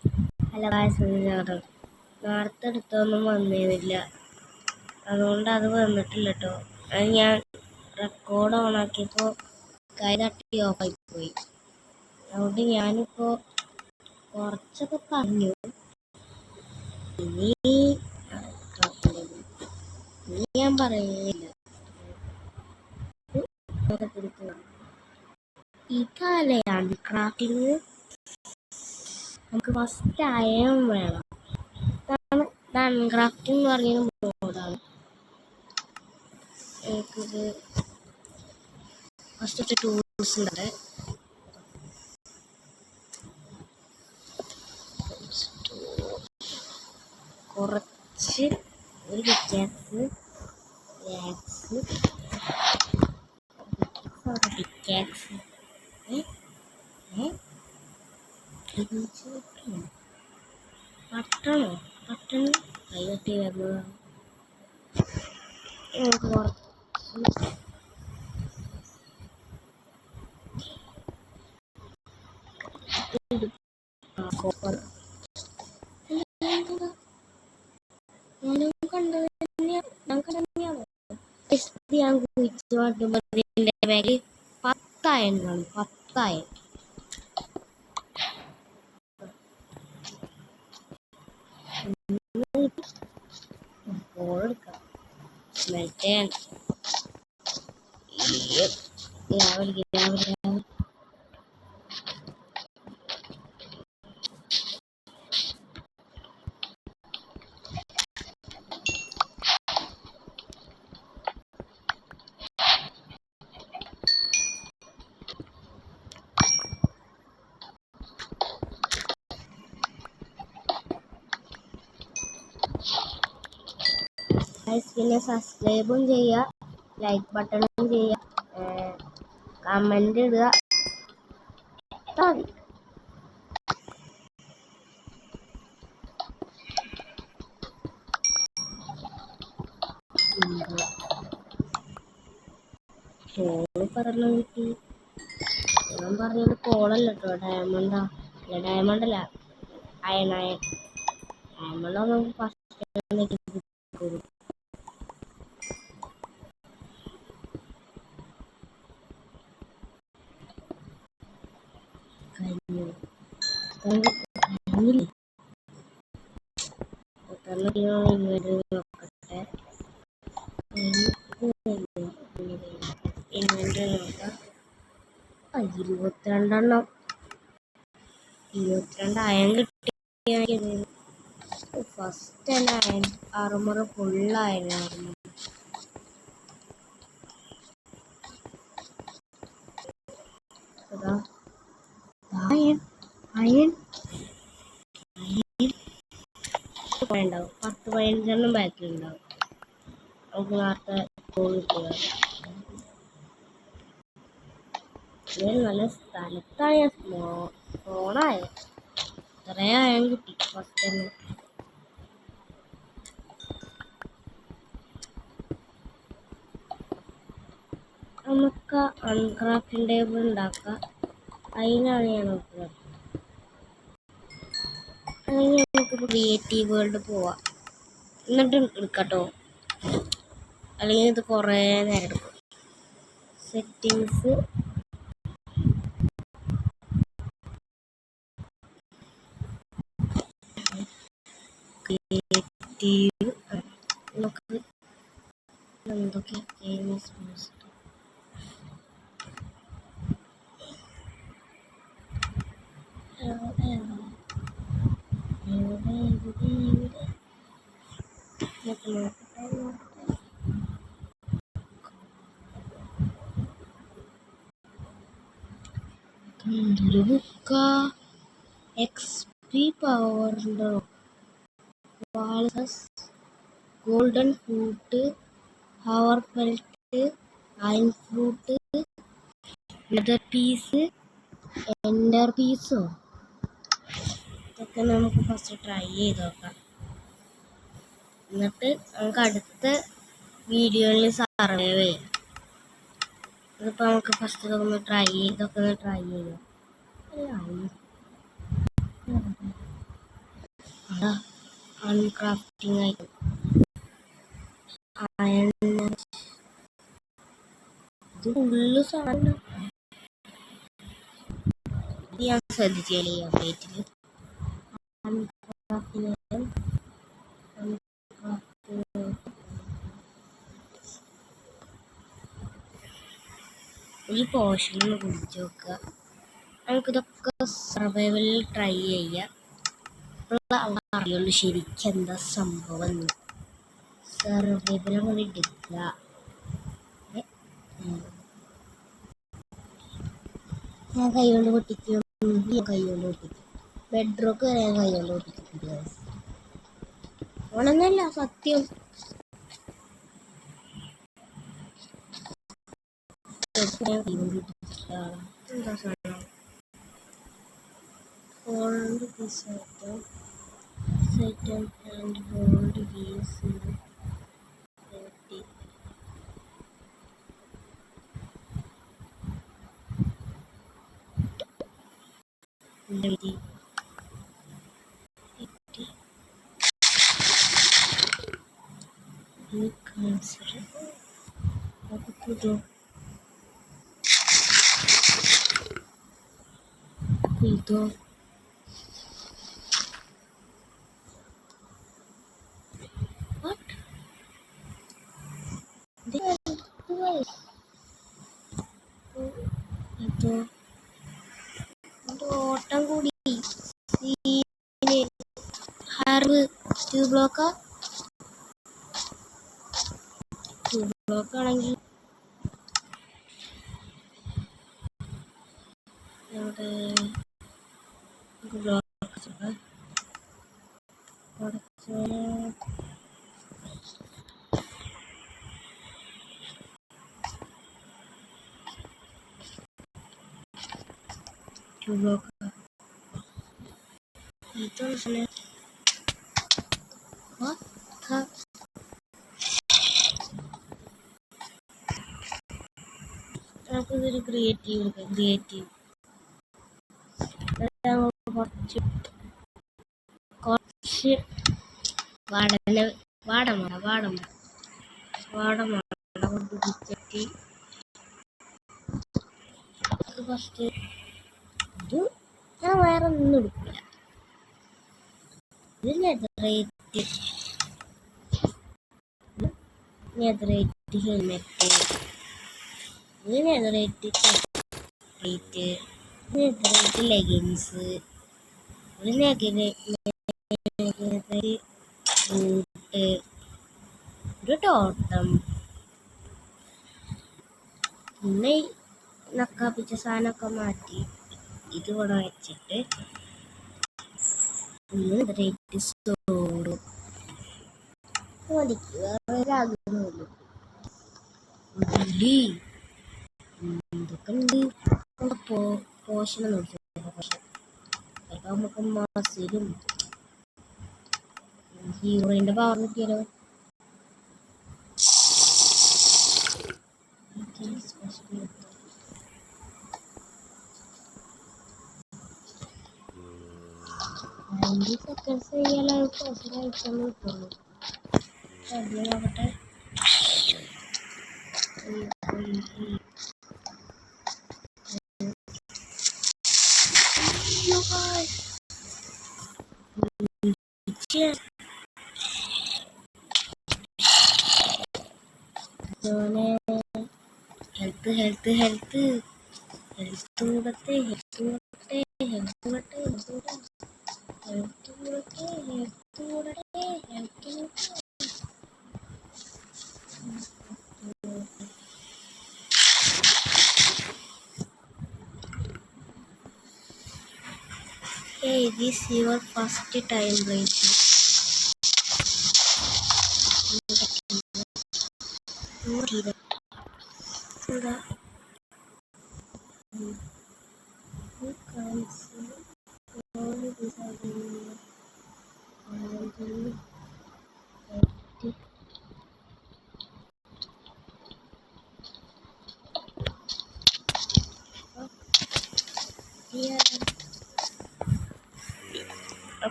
Hello guys, നേരത്തെ എടുത്തൊന്നും വന്നിരുന്നില്ല, അതുകൊണ്ട് അത് വന്നിട്ടില്ല കേട്ടോ. അത് ഞാൻ റെക്കോർഡ് ഓണാക്കിയപ്പോൾ കൈ തട്ടി ഓഫായി പോയി. അതുകൊണ്ട് ഞാനിപ്പോൾ കുറച്ചൊക്കെ പറഞ്ഞു. ഇനി ഞാൻ പറയുന്നില്ല. ഇതല്ലേ ക്രാഫ്റ്റിങ്. നമുക്ക് ഫസ്റ്റ് അയൺ വേണം. ക്രാഫ്റ്റിംഗ് എന്ന് പറയുന്ന മോഡാണ്. എനിക്കിത് ഫസ്റ്റ് ടൂൾസ് ഉണ്ട്. കുറച്ച് ഒരു പിക്കാക്സ് പട്ടണ കൈകട്ടി വരുന്നതാണ്. ഞാൻ കുഴിച്ചു മാറ്റുമ്പോൾ ബാഗിൽ 10,000 കാണും. 10,000. പിന്നെ സബ്സ്ക്രൈബും ചെയ്യുക, ലൈക്ക് ബട്ടണും ചെയ്യുക, കമന്റ് ഇടുക. പറഞ്ഞു കിട്ടി. ഞാൻ പറഞ്ഞത് കോളല്ല കേട്ടോ, ഡയമണ്ട് അല്ല, അയൺ. ഡയമണ്ടൊന്നും ഫസ്റ്റ് നോക്കട്ടെ. 22 അയൺ കിട്ടി. ഫസ്റ്റ് തന്നെ അയൺ ആർമർ ഫുള്ളായിരുന്നു. അയൺ ഉണ്ടാവും, 10-15 ബാക്കിലുണ്ടാവും. നമുക്ക് നേരത്തെ പോയിട്ടില്ല. നല്ല സ്ഥലത്തായ ഫോണായ ഇത്രേ അയൺ കിട്ടി ഫസ്റ്റ് തന്നെ. നമുക്ക് അൺക്രാഫ്റ്റിംഗ് ടേബിൾ ഉണ്ടാക്കാം. അതിനാണ് ഞാൻ നോക്കുന്നത്. അല്ലെങ്കിൽ നമുക്ക് ക്രിയേറ്റീവ് വേൾഡ് പോവാം, എന്നിട്ട് എടുക്കാട്ടോ. അല്ലെങ്കിൽ ഇത് കുറേ നേരം എടുക്കും. സെറ്റിങ്സ്, ക്രിയേറ്റീവ്, നമുക്ക് എന്തൊക്കെ ബുക്ക XP പവറിൻ്റെ ഗോൾഡൻ ഫ്രൂട്ട്, ഹവർ pelt, iron fruit, leather piece, ender പീസോ. ഇതൊക്കെ നമുക്ക് ഫസ്റ്റ് ട്രൈ ചെയ്ത് നോക്കാം. എന്നിട്ട് നമുക്ക് അടുത്ത വീഡിയോയിൽ സർവൈവ് ചെയ്യാം. ഇതിപ്പോൾ നമുക്ക് ഫസ്റ്റ് ഇതൊക്കെ ഒന്ന് ട്രൈ ചെയ്യാം. അൺക്രാഫ്റ്റിംഗ് ഐറ്റം അയൺ ഇത് ഫുള്ള് സാധനം ഞാൻ ശ്രദ്ധിച്ചാൽ ഈ അപ്ഡേറ്റിൽ അൺക്രാഫ്റ്റിംഗ് ഐറ്റം ഈ പോർഷനിൽ കുടിച്ചു നോക്കുക. നമുക്കിതൊക്കെ സർവൈവലിൽ ട്രൈ ചെയ്യാം. അറിയുള്ളൂ ശരിക്കും എന്താ സംഭവം. സർവൈവൽ അങ്ങനെ എടുക്കുക. ഞാൻ കൈ കൊണ്ട് പൊട്ടിക്കും. കൈ കൊണ്ട് പൊട്ടിക്കും. ബെഡ്റോക്ക് വരെ ഞാൻ കൈ കൊണ്ട് പൊട്ടിച്ചിട്ടുണ്ട്. ഓണന്നല്ല സത്യം. എന്താ സാധനം hold this item and hold these ഇതോ ഓട്ടം കൂടി ഹാർവ് ട്യൂബ് ബ്ലോക്കാണെങ്കിൽ നമുക്കിതൊരു ക്രിയേറ്റീവ് കുറച്ച് വാടമ കൊണ്ട് പിടിച്ചിട്ട് ഫസ്റ്റ് ഇത് ഞാൻ വേറെ ഒന്നും എടുക്കില്ല. ഇത് നെതറേറ്റ് ഹെൽമെറ്റ്, ഇത് നെതറേറ്റ് പ്ലേറ്റ്, നെതറേറ്റ് ലെഗിൻസ്, ഒരു ബൂട്ട്, ഒരു ടോട്ടം, പിന്നെ നക്കാപ്പിച്ച സാധനമൊക്കെ മാറ്റി ഇതിവിടെ വെച്ചിട്ട് നെതറേറ്റ് സ്റ്റോറ് മതിക്ക്. വേറെ ആഗ്രഹമില്ല. എന്തൊക്കെ ഉണ്ട് പോഷണം നോക്കി. ചിലപ്പോൾ നമുക്ക് മാസിലും ഹീറോയിൻ്റെ പവർ കിട്ടിയാലോ. സെക്കൻഡ്സ് ചെയ്യാലോ പോഷൻ അയച്ചാൽ കിട്ടുള്ളൂ. നോക്കട്ടെ. Health കൂടട്ടെ. Hey, this is your first time racing.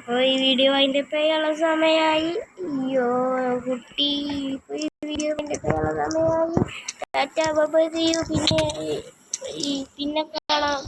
അപ്പോൾ ഈ വീഡിയോ അതിൻ്റെ ചെയ്യാനുള്ള സമയമായി. അയ്യോ കുട്ടി, ഇപ്പോൾ ഈ വീഡിയോ അതിൻ്റെ ചെയ്യാനുള്ള സമയമായി. Tata bye bye, see you. പിന്നെ കാണാം.